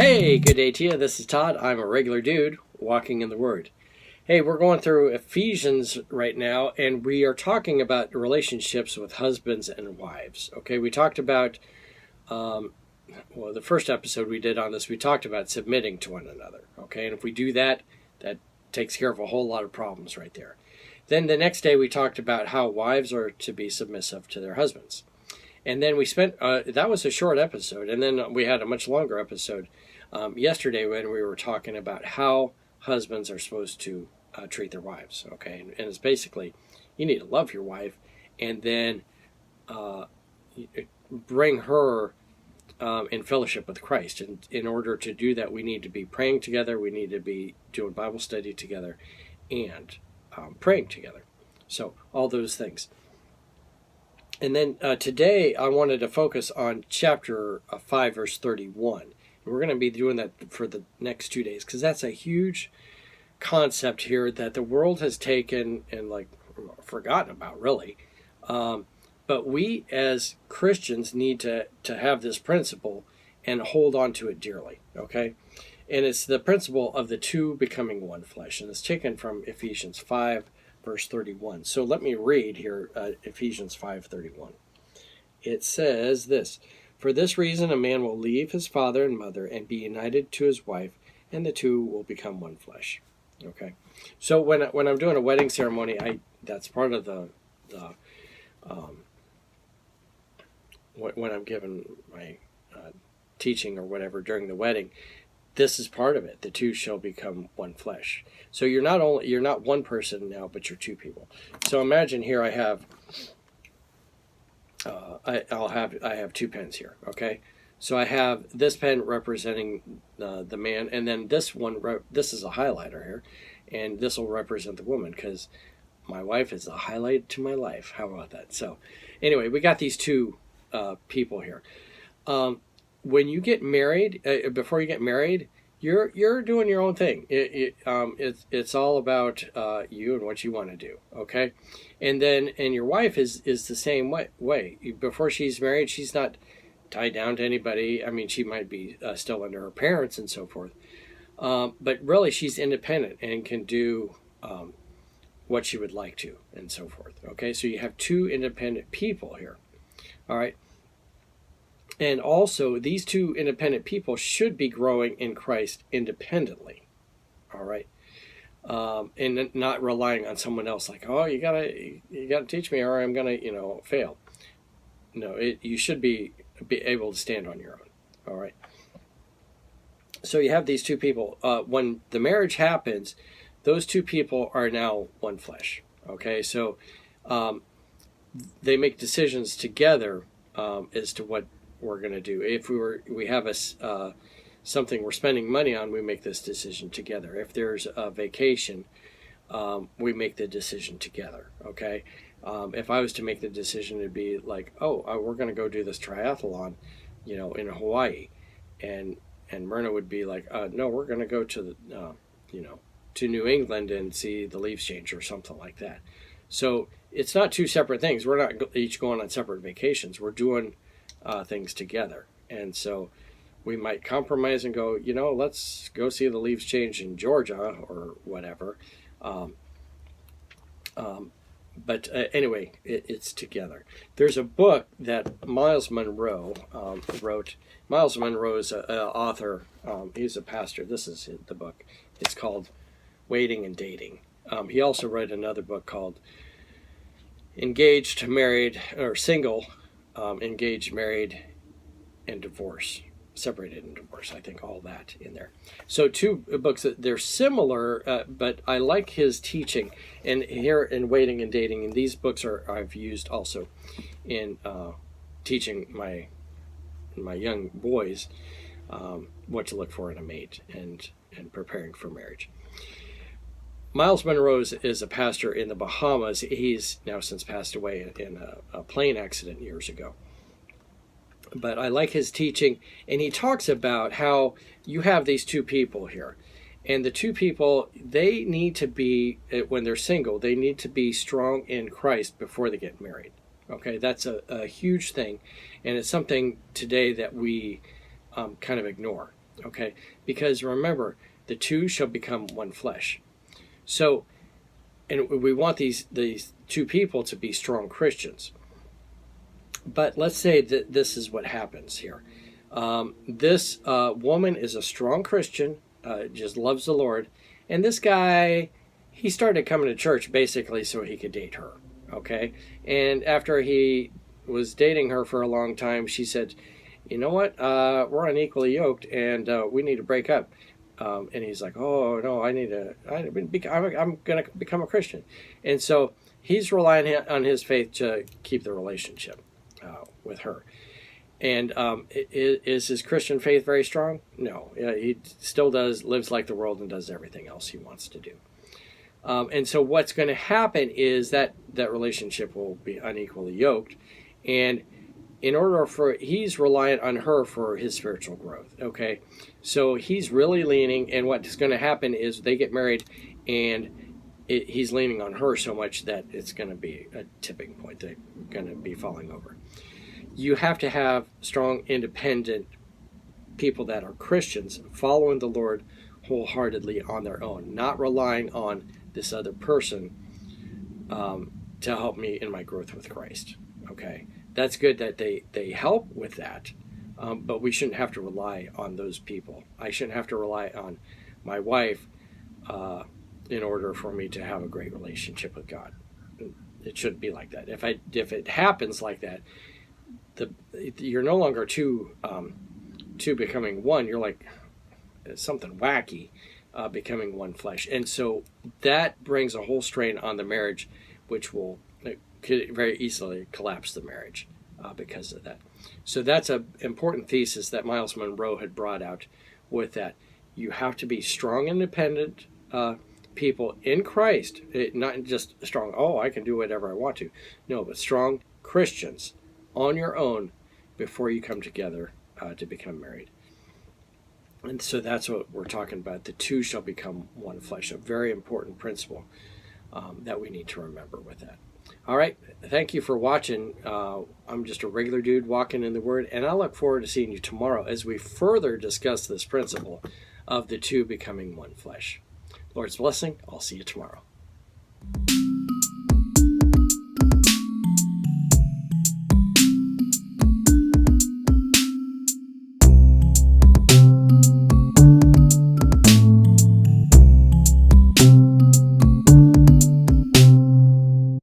Hey, good day to you. This is Todd. I'm a regular dude walking in the Word. Hey, we're going through Ephesians right now, and we are talking about relationships with husbands and wives. Okay, we talked about, the first episode we did on this, we talked about submitting to one another. Okay, and if we do that, that takes care of a whole lot of problems right there. Then the next day we talked about how wives are to be submissive to their husbands. And then we spent, that was a short episode, and then we had a much longer episode yesterday when we were talking about how husbands are supposed to treat their wives, okay? And it's basically, you need to love your wife and then bring her in fellowship with Christ. And in order to do that, we need to be praying together, we need to be doing Bible study together, and praying together. So, all those things. And then today I wanted to focus on chapter 5, verse 31. And we're going to be doing that for the next 2 days because that's a huge concept here that the world has taken and forgotten about, really. But we as Christians need to have this principle and hold on to it dearly, okay? And it's the principle of the two becoming one flesh. And it's taken from Ephesians 5, verse 31. So let me read here Ephesians 5:31. It says this: "For this reason a man will leave his father and mother and be united to his wife, and the two will become one flesh." Okay. So when I'm doing a wedding ceremony, that's part of the when I'm giving my teaching or whatever during the wedding. This is part of it. The two shall become one flesh. So you're not one person now, but you're two people. So imagine here I have I have two pens here. Okay, so I have this pen representing the man, and then this one this is a highlighter here, and this will represent the woman because my wife is the highlight to my life. How about that? So anyway, we got these two people here. When you get married, before you get married, you're doing your own thing. It's all about you and what you want to do, okay? And your wife is the same way. Before she's married, she's not tied down to anybody. I mean, she might be still under her parents and so forth, but really she's independent and can do what she would like to and so forth. Okay, so you have two independent people here. All right. And also, these two independent people should be growing in Christ independently, all right, and not relying on someone else. Like, oh, you gotta teach me, or I'm gonna, fail. No, you should be able to stand on your own, all right. So you have these two people. When the marriage happens, those two people are now one flesh. Okay, so they make decisions together as to what we're going to do. If we have something we're spending money on, we make this decision together. If there's a vacation, we make the decision together. Okay. If I was to make the decision, it'd be like, we're going to go do this triathlon, in Hawaii, and Myrna would be like, no, we're going to go to to New England and see the leaves change or something like that. So it's not two separate things. We're not each going on separate vacations. We're doing things together. And so we might compromise and go, let's go see the leaves change in Georgia or whatever. But anyway, it's together. There's a book that Miles Monroe wrote. Miles Monroe is an author. He's a pastor. This is the book. It's called Waiting and Dating. He also wrote another book called Engaged, Married, or Single, Engaged, Married, and Divorce. Separated and Divorce. I think all that in there. So two books that they're similar, but I like his teaching. And here in Waiting and Dating, and these books I've used also in teaching my young boys what to look for in a mate and preparing for marriage. Miles Monroe is a pastor in the Bahamas. He's now since passed away in a plane accident years ago. But I like his teaching, and he talks about how you have these two people here. And the two people, they need to be, when they're single, they need to be strong in Christ before they get married. Okay, that's a huge thing, and it's something today that we kind of ignore. Okay, because remember, the two shall become one flesh. So, and we want these two people to be strong Christians. But let's say that this is what happens here. This woman is a strong Christian, just loves the Lord, and this guy, he started coming to church basically so he could date her. Okay, and after he was dating her for a long time, she said, "You know what? We're unequally yoked, and we need to break up." And he's like, "Oh no, I'm going to become a Christian," and so he's relying on his faith to keep the relationship with her. And is his Christian faith very strong? No, he still lives like the world and does everything else he wants to do. And so what's going to happen is that relationship will be unequally yoked, and he's reliant on her for his spiritual growth. Okay, so he's really leaning, and what's going to happen is they get married, and he's leaning on her so much that it's going to be a tipping point. They're going to be falling over. You have to have strong, independent people that are Christians following the Lord wholeheartedly on their own, not relying on this other person to help me in my growth with Christ. Okay, that's good that they help with that, but we shouldn't have to rely on those people. I shouldn't have to rely on my wife in order for me to have a great relationship with God. It shouldn't be like that. If it happens like that, you're no longer two becoming one. You're like something wacky, becoming one flesh, and so that brings a whole strain on the marriage, which could very easily collapse the marriage because of that. So that's an important thesis that Miles Monroe had brought out with that. You have to be strong, independent people in Christ, not just strong, I can do whatever I want to. No, but strong Christians on your own before you come together to become married. And so that's what we're talking about. The two shall become one flesh, a very important principle that we need to remember with that. All right, thank you for watching. I'm just a regular dude walking in the Word, and I look forward to seeing you tomorrow as we further discuss this principle of the two becoming one flesh. Lord's blessing. I'll see you tomorrow.